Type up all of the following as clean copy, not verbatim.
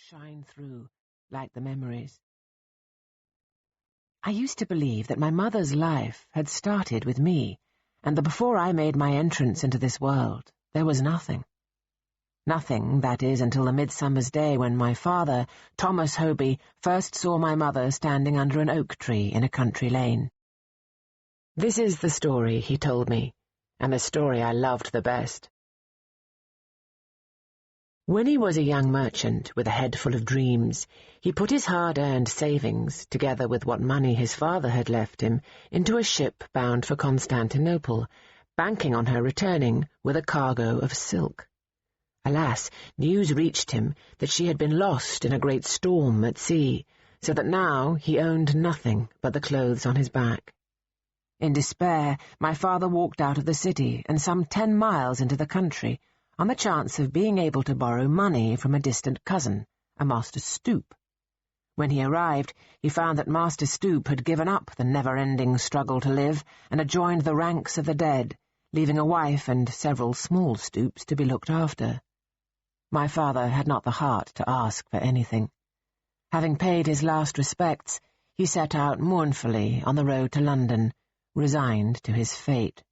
shine through, like the memories. I used to believe that my mother's life had started with me, and that before I made my entrance into this world, there was nothing. Nothing, that is, until the midsummer's day when my father, Thomas Hobie, first saw my mother standing under an oak tree in a country lane. This is the story he told me, and the story I loved the best. When he was a young merchant with a head full of dreams, he put his hard-earned savings, together with what money his father had left him, into a ship bound for Constantinople, banking on her returning with a cargo of silk. Alas, news reached him that she had been lost in a great storm at sea, so that now he owned nothing but the clothes on his back. In despair, my father walked out of the city and some 10 miles into the country, on the chance of being able to borrow money from a distant cousin, a Master Stoop. When he arrived, he found that Master Stoop had given up the never-ending struggle to live and had joined the ranks of the dead, leaving a wife and several small Stoops to be looked after. My father had not the heart to ask for anything. Having paid his last respects, he set out mournfully on the road to London, resigned to his fate.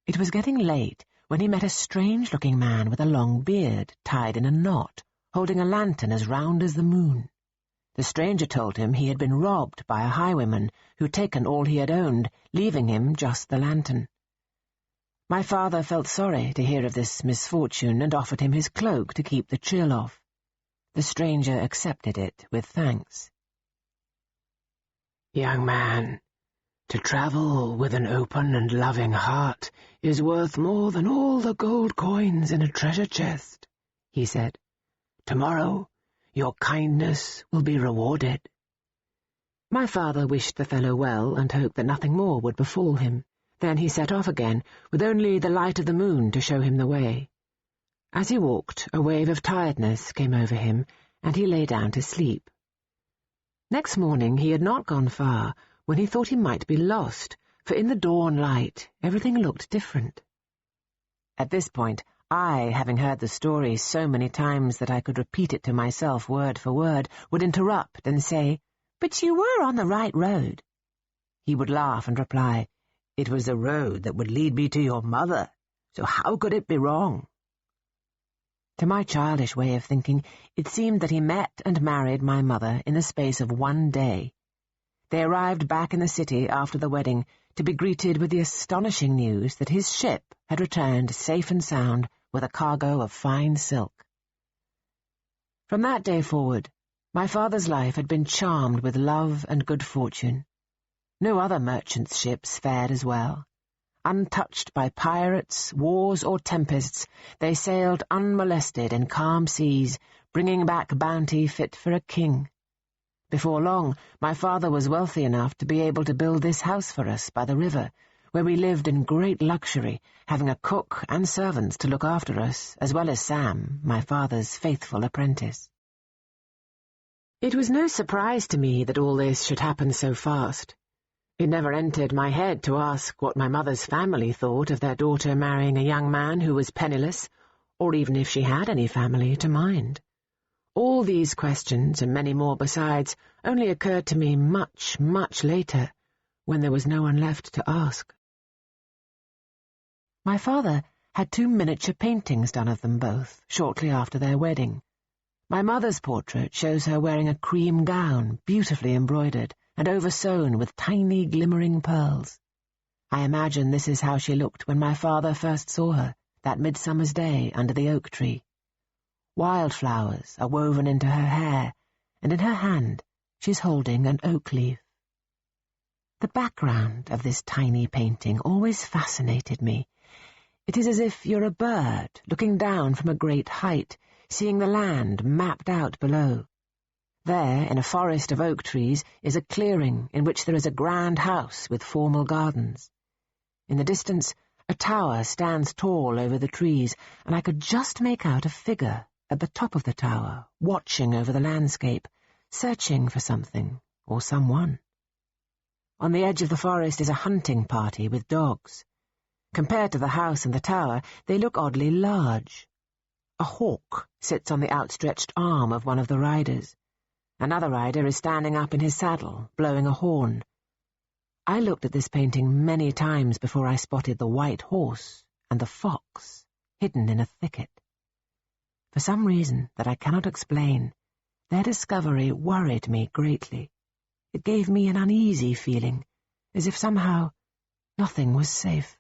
It was getting late when he met a strange-looking man with a long beard tied in a knot, holding a lantern as round as the moon. The stranger told him he had been robbed by a highwayman who'd taken all he had owned, leaving him just the lantern. My father felt sorry to hear of this misfortune and offered him his cloak to keep the chill off. The stranger accepted it with thanks. "Young man, to travel with an open and loving heart is worth more than all the gold coins in a treasure chest," he said. "Tomorrow your kindness will be rewarded." My father wished the fellow well and hoped that nothing more would befall him. Then he set off again, with only the light of the moon to show him the way. As he walked, a wave of tiredness came over him, and he lay down to sleep. Next morning he had not gone far, when he thought he might be lost, for in the dawn light everything looked different. At this point, I, having heard the story so many times that I could repeat it to myself word for word, would interrupt and say, "But you were on the right road." He would laugh and reply, "It was the road that would lead me to your mother, so how could it be wrong?" To my childish way of thinking, it seemed that he met and married my mother in the space of one day. They arrived back in the city after the wedding to be greeted with the astonishing news that his ship had returned safe and sound with a cargo of fine silk. From that day forward, my father's life had been charmed with love and good fortune. No other merchant's ships fared as well. Untouched by pirates, wars, or tempests, they sailed unmolested in calm seas, bringing back bounty fit for a king. Before long, my father was wealthy enough to be able to build this house for us by the river, where we lived in great luxury, having a cook and servants to look after us, as well as Sam, my father's faithful apprentice. It was no surprise to me that all this should happen so fast. It never entered my head to ask what my mother's family thought of their daughter marrying a young man who was penniless, or even if she had any family to mind. All these questions, and many more besides, only occurred to me much, much later, when there was no one left to ask. My father had 2 miniature paintings done of them both, shortly after their wedding. My mother's portrait shows her wearing a cream gown, beautifully embroidered, and oversewn with tiny glimmering pearls. I imagine this is how she looked when my father first saw her, that midsummer's day under the oak tree. Wildflowers are woven into her hair, and in her hand she's holding an oak leaf. The background of this tiny painting always fascinated me. It is as if you're a bird looking down from a great height, seeing the land mapped out below. There, in a forest of oak trees, is a clearing in which there is a grand house with formal gardens. In the distance, a tower stands tall over the trees, and I could just make out a figure at the top of the tower, watching over the landscape, searching for something or someone. On the edge of the forest is a hunting party with dogs. Compared to the house and the tower, they look oddly large. A hawk sits on the outstretched arm of one of the riders. Another rider is standing up in his saddle, blowing a horn. I looked at this painting many times before I spotted the white horse and the fox hidden in a thicket. For some reason that I cannot explain, their discovery worried me greatly. It gave me an uneasy feeling, as if somehow nothing was safe.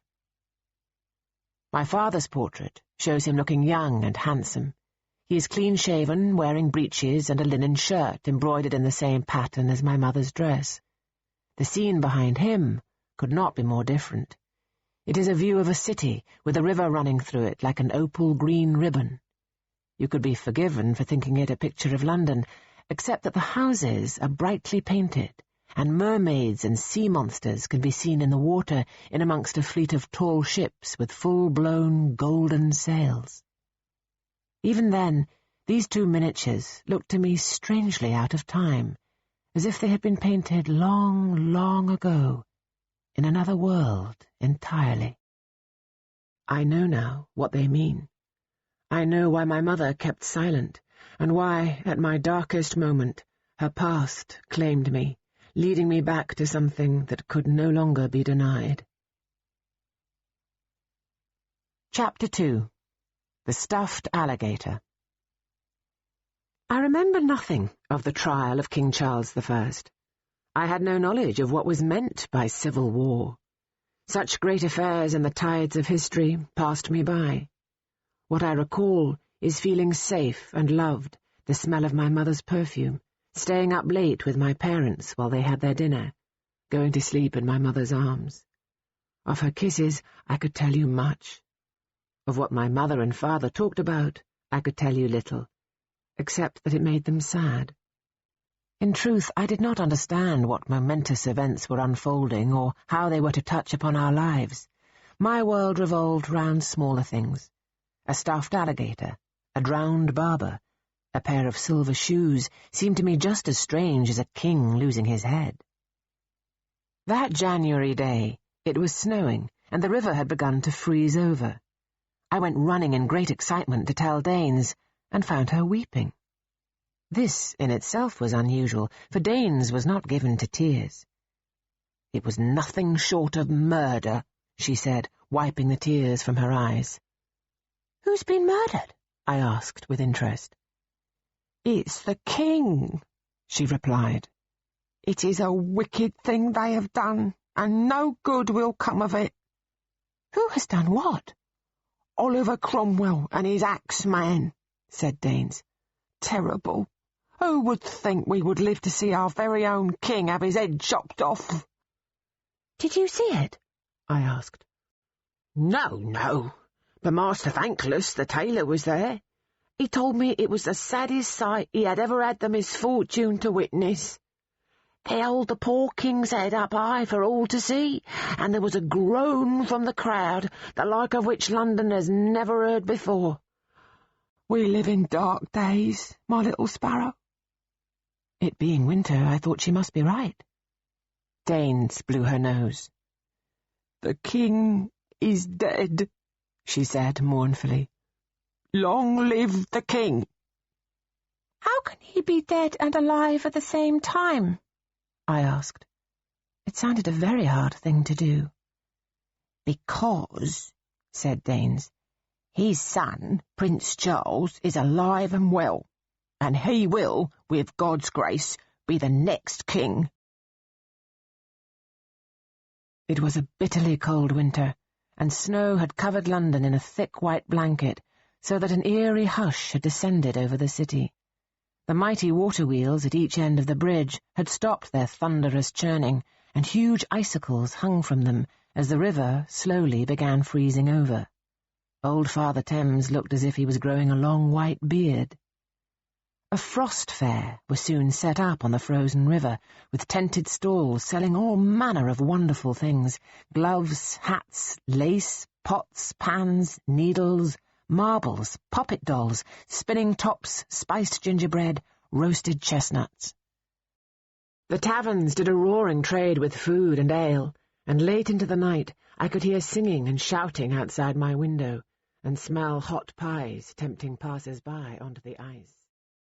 My father's portrait shows him looking young and handsome. He is clean-shaven, wearing breeches and a linen shirt embroidered in the same pattern as my mother's dress. The scene behind him could not be more different. It is a view of a city with a river running through it like an opal-green ribbon. You could be forgiven for thinking it a picture of London, except that the houses are brightly painted, and mermaids and sea monsters can be seen in the water in amongst a fleet of tall ships with full-blown golden sails. Even then, these two miniatures looked to me strangely out of time, as if they had been painted long, long ago, in another world entirely. I know now what they mean. I know why my mother kept silent, and why, at my darkest moment, her past claimed me, leading me back to something that could no longer be denied. Chapter 2. The Stuffed Alligator. I remember nothing of the trial of King Charles I. I had no knowledge of what was meant by civil war. Such great affairs in the tides of history passed me by. What I recall is feeling safe and loved, the smell of my mother's perfume, staying up late with my parents while they had their dinner, going to sleep in my mother's arms. Of her kisses I could tell you much. Of what my mother and father talked about I could tell you little, except that it made them sad. In truth, I did not understand what momentous events were unfolding or how they were to touch upon our lives. My world revolved round smaller things. A stuffed alligator, a drowned barber, a pair of silver shoes seemed to me just as strange as a king losing his head. That January day, it was snowing, and the river had begun to freeze over. I went running in great excitement to tell Danes, and found her weeping. This in itself was unusual, for Danes was not given to tears. "It was nothing short of murder," she said, wiping the tears from her eyes. "Who's been murdered?" I asked with interest. "It's the king," she replied. "It is a wicked thing they have done, and no good will come of it." "Who has done what?" "Oliver Cromwell and his axeman," said Danes. "Terrible. Who would think we would live to see our very own king have his head chopped off?" "Did you see it?" I asked. No, but Master Thankless, the tailor, was there. He told me it was the saddest sight he had ever had the misfortune to witness. They held the poor king's head up high for all to see, and there was a groan from the crowd, the like of which London has never heard before. We live in dark days, my little sparrow." It being winter, I thought she must be right. Danes blew her nose. "The king is dead," she said mournfully. "Long live the king." "How can he be dead and alive at the same time?" I asked. It sounded a very hard thing to do. "Because," said Danes, "his son, Prince Charles, is alive and well, and he will, with God's grace, be the next king." It was a bitterly cold winter, and snow had covered London in a thick white blanket, so that an eerie hush had descended over the city. The mighty water wheels at each end of the bridge had stopped their thunderous churning, and huge icicles hung from them as the river slowly began freezing over. Old Father Thames looked as if he was growing a long white beard. A frost fair was soon set up on the frozen river, with tented stalls selling all manner of wonderful things: gloves, hats, lace, pots, pans, needles, marbles, puppet dolls, spinning tops, spiced gingerbread, roasted chestnuts. The taverns did a roaring trade with food and ale, and late into the night I could hear singing and shouting outside my window, and smell hot pies tempting passers-by onto the ice.